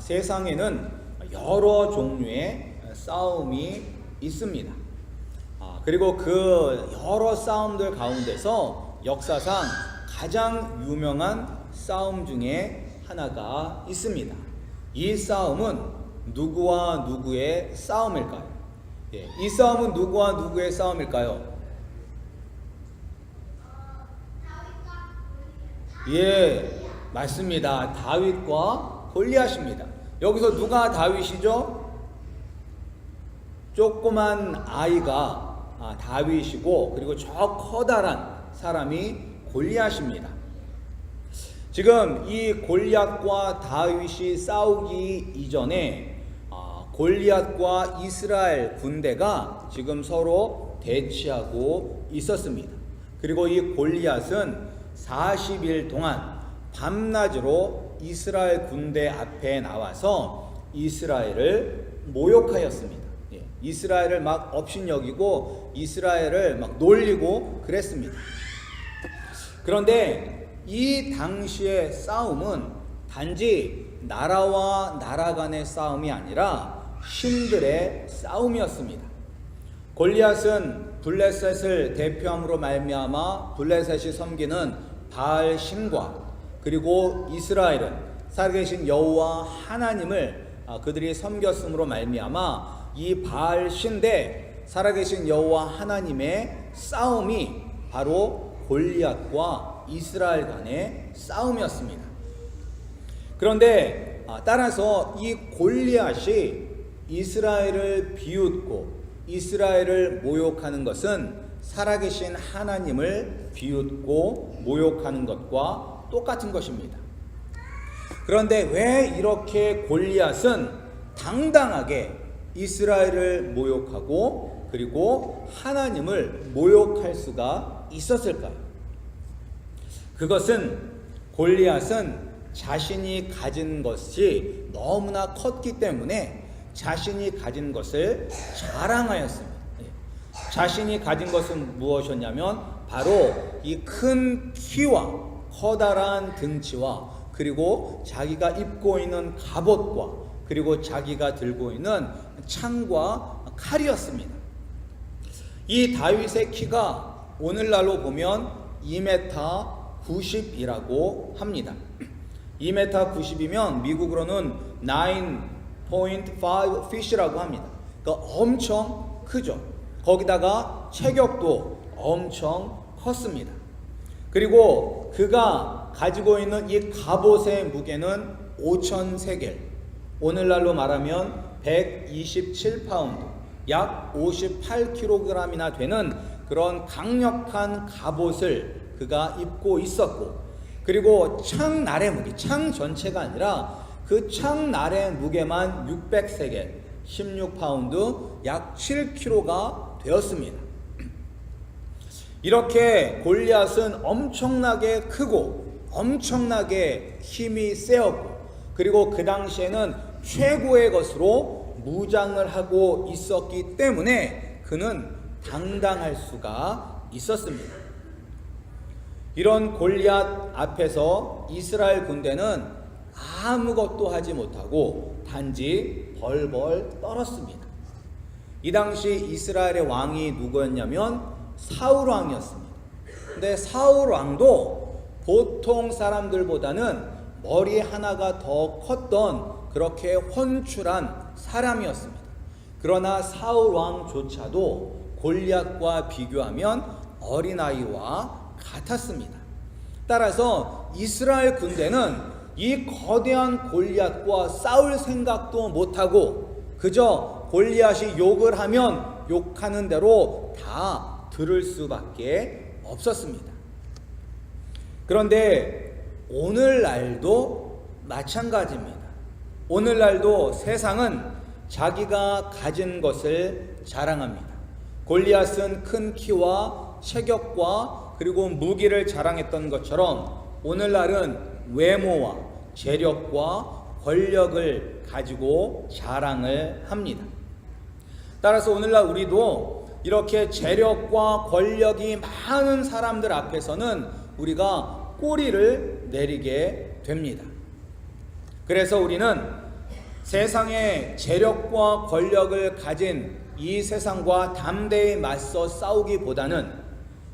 세상에는 여러 종류의 싸움이 있습니다. 그리고 그 여러 싸움들 가운데서 역사상 가장 유명한 싸움 중에 하나가 있습니다. 이 싸움은 누구와 누구의 싸움일까요? 이 싸움은 누구와 누구의 싸움일까요? 맞습니다. 다윗과 골리앗입니다. 여기서 누가 다윗이죠? 조그만 아이가 다윗이고, 그리고 저 커다란 사람이 골리앗입니다. 지금 이 골리앗과 다윗이 싸우기 이전에 골리앗과 이스라엘 군대가 지금 서로 대치하고 있었습니다. 그리고 이 골리앗은 40일 동안 밤낮으로 이스라엘 군대 앞에 나와서 이스라엘을 모욕하였습니다. 이스라엘을 막 업신여기고 이스라엘을 막 놀리고 그랬습니다. 그런데 이 당시의 싸움은 단지 나라와 나라 간의 싸움이 아니라 신들의 싸움이었습니다. 골리앗은 블레셋을 대표함으로 말미암아 블레셋이 섬기는 바알 신과, 그리고 이스라엘은 살아계신 여호와 하나님을 그들이 섬겼음으로 말미암아 이 바알 신 대 살아계신 여호와 하나님의 싸움이 바로 골리앗과 이스라엘 간의 싸움이었습니다. 그런데 따라서 이 골리앗이 이스라엘을 비웃고 이스라엘을 모욕하는 것은 살아계신 하나님을 비웃고 모욕하는 것과 똑같은 것입니다. 그런데 왜 이렇게 골리앗은 당당하게 이스라엘을 모욕하고 그리고 하나님을 모욕할 수가 있었을까요? 그것은 골리앗은 자신이 가진 것이 너무나 컸기 때문에 자신이 가진 것을 자랑하였습니다. 자신이 가진 것은 무엇이었냐면 바로 이 큰 키와 커다란 등치와 그리고 자기가 입고 있는 갑옷과 그리고 자기가 들고 있는 창과 칼이었습니다. 이 다윗의 키가 오늘날로 보면 2m 90이라고 합니다. 2m 90이면 미국으로는 9.5 fit이라고 합니다. 그러니까 엄청 크죠. 거기다가 체격도 엄청 컸습니다. 그리고 그가 가지고 있는 이 갑옷의 무게는 5,000세겔, 오늘날로 말하면 127파운드, 약 58kg이나 되는 그런 강력한 갑옷을 그가 입고 있었고, 그리고 창날의 무게, 창 전체가 아니라 그 창날의 무게만 600세겔, 16파운드, 약 7kg가 되었습니다. 이렇게 골리앗은 엄청나게 크고 엄청나게 힘이 세었고, 그리고 그 당시에는 최고의 것으로 무장을 하고 있었기 때문에 그는 당당할 수가 있었습니다. 이런 골리앗 앞에서 이스라엘 군대는 아무것도 하지 못하고 단지 벌벌 떨었습니다. 이 당시 이스라엘의 왕이 누구였냐면 사울 왕이었습니다. 근데 사울 왕도 보통 사람들보다는 머리 하나가 더 컸던 그렇게 훤출한 사람이었습니다. 그러나 사울 왕조차도 골리앗과 비교하면 어린아이와 같았습니다. 따라서 이스라엘 군대는 이 거대한 골리앗과 싸울 생각도 못하고 그저 골리앗이 욕을 하면 욕하는 대로 다 들을 수밖에 없었습니다. 그런데 오늘날도 마찬가지입니다. 오늘날도 세상은 자기가 가진 것을 자랑합니다. 골리앗은 큰 키와 체격과 그리고 무기를 자랑했던 것처럼 오늘날은 외모와 재력과 권력을 가지고 자랑을 합니다. 따라서 오늘날 우리도 이렇게 재력과 권력이 많은 사람들 앞에서는 우리가 꼬리를 내리게 됩니다. 그래서 우리는 세상의 재력과 권력을 가진 이 세상과 담대히 맞서 싸우기보다는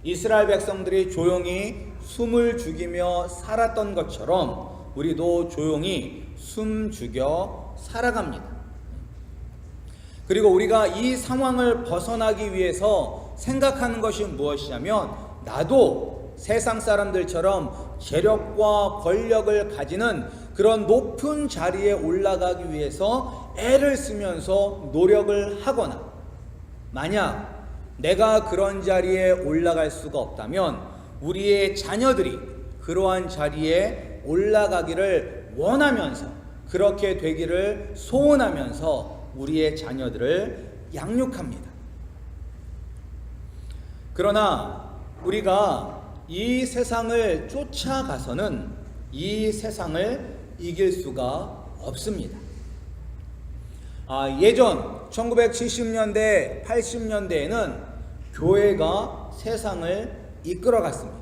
이스라엘 백성들이 조용히 숨을 죽이며 살았던 것처럼 우리도 조용히 숨 죽여 살아갑니다. 그리고 우리가 이 상황을 벗어나기 위해서 생각하는 것이 무엇이냐면, 나도 세상 사람들처럼 재력과 권력을 가지는 그런 높은 자리에 올라가기 위해서 애를 쓰면서 노력을 하거나, 만약 내가 그런 자리에 올라갈 수가 없다면 우리의 자녀들이 그러한 자리에 올라가기를 원하면서, 그렇게 되기를 소원하면서 우리의 자녀들을 양육합니다. 그러나 우리가 이 세상을 쫓아가서는 이 세상을 이길 수가 없습니다. 예전 1970년대, 80년대에는 교회가 세상을 이끌어갔습니다.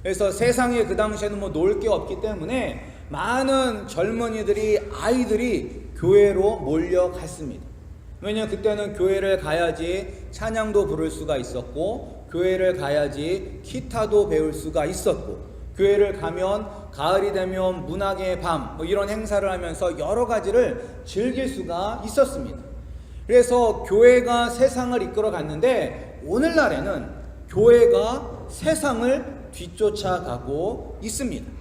그래서 세상에 그 당시에는 놀 게 없기 때문에 많은 젊은이들이, 아이들이 교회로 몰려갔습니다. 왜냐하면 그때는 교회를 가야지 찬양도 부를 수가 있었고, 교회를 가야지 기타도 배울 수가 있었고, 교회를 가면 가을이 되면 문학의 밤 이런 행사를 하면서 여러 가지를 즐길 수가 있었습니다. 그래서 교회가 세상을 이끌어 갔는데, 오늘날에는 교회가 세상을 뒤쫓아가고 있습니다.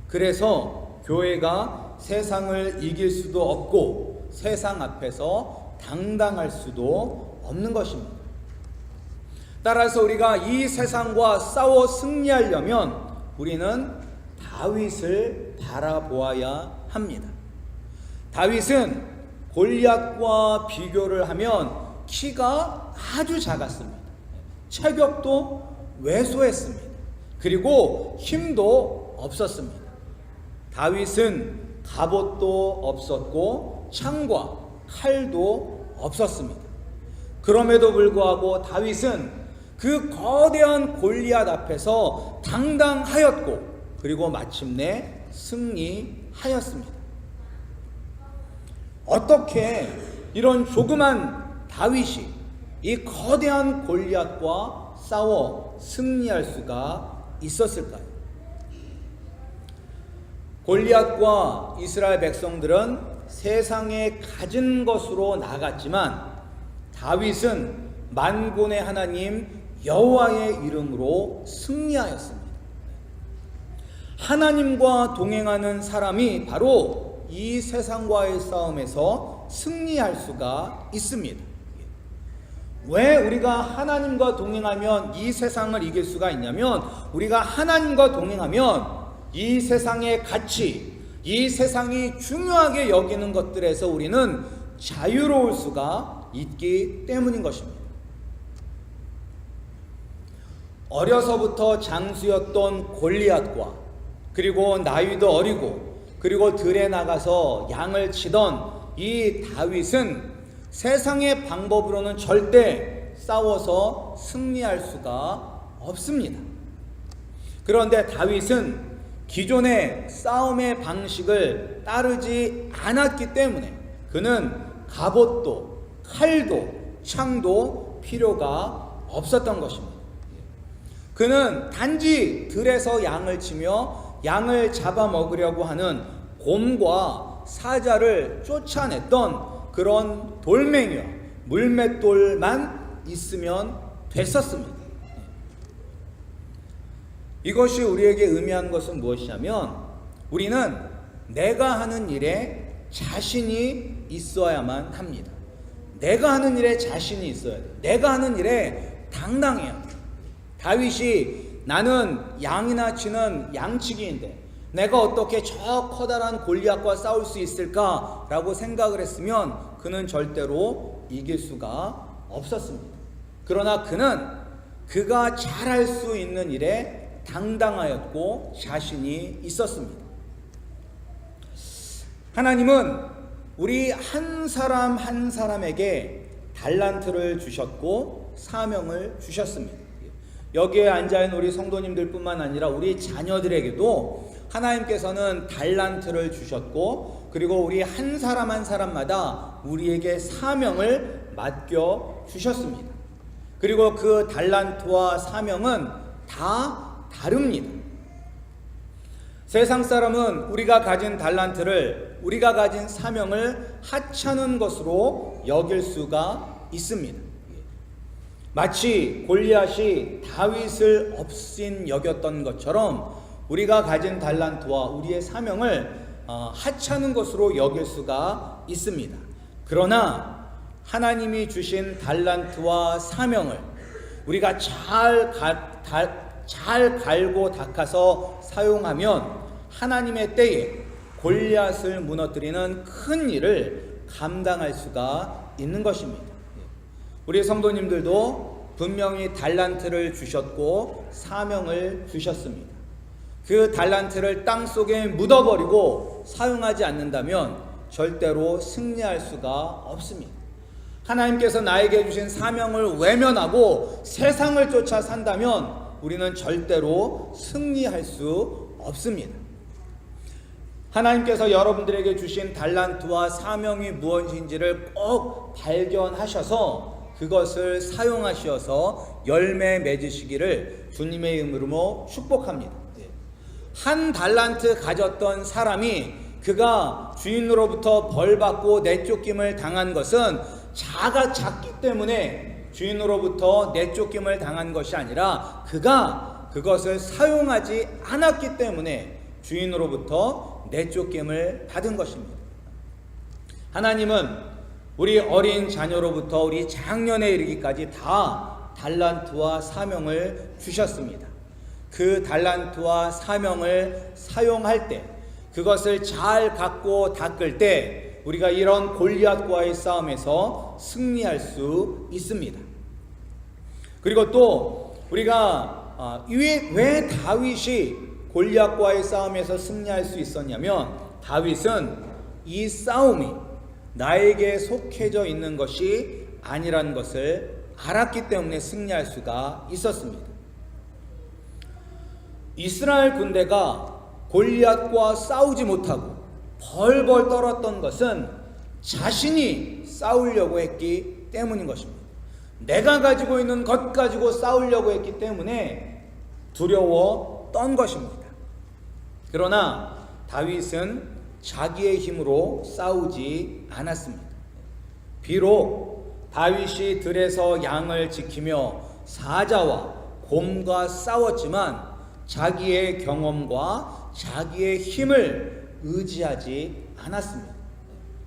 그래서 교회가 세상을 이길 수도 없고 세상 앞에서 당당할 수도 없는 것입니다. 따라서 우리가 이 세상과 싸워 승리하려면 우리는 다윗을 바라보아야 합니다. 다윗은 골리앗과 비교를 하면 키가 아주 작았습니다. 체격도 왜소했습니다. 그리고 힘도 없었습니다. 다윗은 갑옷도 없었고 창과 칼도 없었습니다. 그럼에도 불구하고 다윗은 그 거대한 골리앗 앞에서 당당하였고, 그리고 마침내 승리하였습니다. 어떻게 이런 조그만 다윗이 이 거대한 골리앗과 싸워 승리할 수가 있었을까요? 골리앗과 이스라엘 백성들은 세상에 가진 것으로 나갔지만, 다윗은 만군의 하나님 여호와의 이름으로 승리하였습니다. 하나님과 동행하는 사람이 바로 이 세상과의 싸움에서 승리할 수가 있습니다. 왜 우리가 하나님과 동행하면 이 세상을 이길 수가 있냐면, 우리가 하나님과 동행하면 이 세상의 가치, 이 세상이 중요하게 여기는 것들에서 우리는 자유로울 수가 있기 때문인 것입니다. 어려서부터 장수였던 골리앗과, 그리고 나이도 어리고, 그리고 들에 나가서 양을 치던 이 다윗은 세상의 방법으로는 절대 싸워서 승리할 수가 없습니다. 그런데 다윗은 기존의 싸움의 방식을 따르지 않았기 때문에 그는 갑옷도 칼도 창도 필요가 없었던 것입니다. 그는 단지 들에서 양을 치며 양을 잡아먹으려고 하는 곰과 사자를 쫓아냈던 그런 돌멩이와 물맷돌만 있으면 됐었습니다. 이것이 우리에게 의미하는 것은 무엇이냐면, 우리는 내가 하는 일에 자신이 있어야만 합니다. 내가 하는 일에 자신이 있어야 돼요. 내가 하는 일에 당당해야 돼요. 다윗이 나는 양이나 치는 양치기인데 내가 어떻게 저 커다란 골리앗과 싸울 수 있을까라고 생각을 했으면 그는 절대로 이길 수가 없었습니다. 그러나 그는 그가 잘할 수 있는 일에 당당하였고 자신이 있었습니다. 하나님은 우리 한 사람 한 사람에게 달란트를 주셨고 사명을 주셨습니다. 여기에 앉아있는 우리 성도님들 뿐만 아니라 우리 자녀들에게도 하나님께서는 달란트를 주셨고 그리고 우리 한 사람 한 사람마다 우리에게 사명을 맡겨 주셨습니다. 그리고 그 달란트와 사명은 다 다릅니다. 세상 사람은 우리가 가진 달란트를, 우리가 가진 사명을 하찮은 것으로 여길 수가 있습니다. 마치 골리앗이 다윗을 업신 여겼던 것처럼 우리가 가진 달란트와 우리의 사명을 하찮은 것으로 여길 수가 있습니다. 그러나 하나님이 주신 달란트와 사명을 우리가 잘 갈고 닦아서 사용하면 하나님의 때에 골리앗을 무너뜨리는 큰 일을 감당할 수가 있는 것입니다. 우리 성도님들도 분명히 달란트를 주셨고 사명을 주셨습니다. 그 달란트를 땅속에 묻어버리고 사용하지 않는다면 절대로 승리할 수가 없습니다. 하나님께서 나에게 주신 사명을 외면하고 세상을 쫓아 산다면 우리는 절대로 승리할 수 없습니다. 하나님께서 여러분들에게 주신 달란트와 사명이 무엇인지를 꼭 발견하셔서 그것을 사용하셔서 열매 맺으시기를 주님의 이름으로 축복합니다. 한 달란트 가졌던 사람이 그가 주인으로부터 벌받고 내쫓김을 당한 것은 자가 작기 때문에 주인으로부터 내쫓김을 당한 것이 아니라 그가 그것을 사용하지 않았기 때문에 주인으로부터 내쫓김을 받은 것입니다. 하나님은 우리 어린 자녀로부터 우리 장년에 이르기까지 다 달란트와 사명을 주셨습니다. 그 달란트와 사명을 사용할 때, 그것을 잘 갖고 닦을 때 우리가 이런 골리앗과의 싸움에서 승리할 수 있습니다. 그리고 또 우리가 왜 다윗이 골리앗과의 싸움에서 승리할 수 있었냐면, 다윗은 이 싸움이 나에게 속해져 있는 것이 아니라는 것을 알았기 때문에 승리할 수가 있었습니다. 이스라엘 군대가 골리앗과 싸우지 못하고 벌벌 떨었던 것은 자신이 싸우려고 했기 때문인 것입니다. 내가 가지고 있는 것 가지고 싸우려고 했기 때문에 두려웠던 것입니다. 그러나 다윗은 자기의 힘으로 싸우지 않았습니다. 비록 다윗이 들에서 양을 지키며 사자와 곰과 싸웠지만 자기의 경험과 자기의 힘을 의지하지 않았습니다.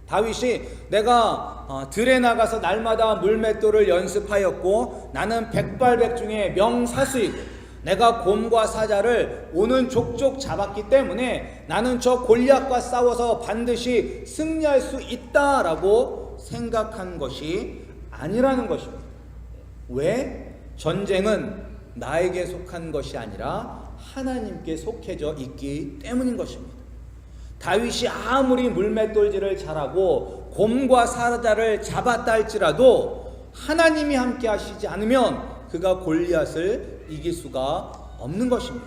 다윗이 내가 들에 나가서 날마다 물맷돌을 연습하였고 나는 백발백중의 명사수이고 내가 곰과 사자를 오는 족족 잡았기 때문에 나는 저 골리앗과 싸워서 반드시 승리할 수 있다라고 생각한 것이 아니라는 것입니다. 왜? 전쟁은 나에게 속한 것이 아니라 하나님께 속해져 있기 때문인 것입니다. 다윗이 아무리 물맷돌질을 잘하고 곰과 사자를 잡았다 할지라도 하나님이 함께 하시지 않으면 그가 골리앗을 이길 수가 없는 것입니다.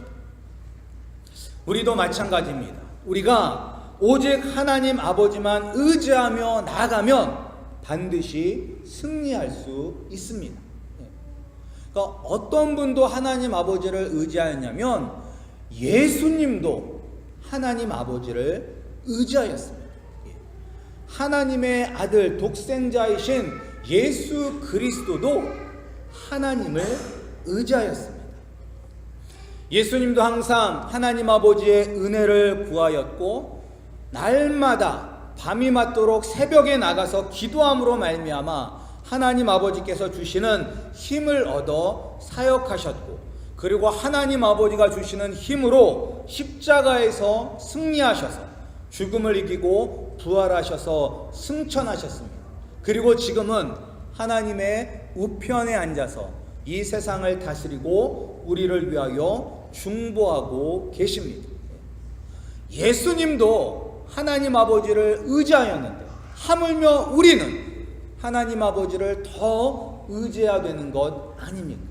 우리도 마찬가지입니다. 우리가 오직 하나님 아버지만 의지하며 나아가면 반드시 승리할 수 있습니다. 그러니까 어떤 분도 하나님 아버지를 의지하였냐면 예수님도 하나님 아버지를 의지하였습니다. 하나님의 아들 독생자이신 예수 그리스도도 하나님을 의지하였습니다. 예수님도 항상 하나님 아버지의 은혜를 구하였고 날마다 밤이 맞도록 새벽에 나가서 기도함으로 말미암아 하나님 아버지께서 주시는 힘을 얻어 사역하셨고, 그리고 하나님 아버지가 주시는 힘으로 십자가에서 승리하셔서 죽음을 이기고 부활하셔서 승천하셨습니다. 그리고 지금은 하나님의 우편에 앉아서 이 세상을 다스리고 우리를 위하여 중보하고 계십니다. 예수님도 하나님 아버지를 의지하였는데 하물며 우리는 하나님 아버지를 더 의지해야 되는 것 아닙니까?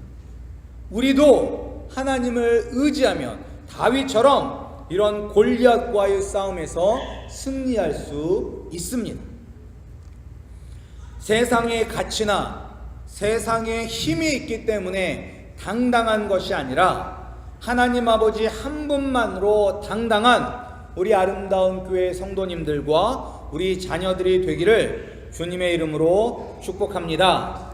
우리도 하나님을 의지하면 다윗처럼 이런 골리앗과의 싸움에서 승리할 수 있습니다. 세상의 가치나 세상의 힘이 있기 때문에 당당한 것이 아니라 하나님 아버지 한 분만으로 당당한 우리 아름다운 교회 성도님들과 우리 자녀들이 되기를 주님의 이름으로 축복합니다.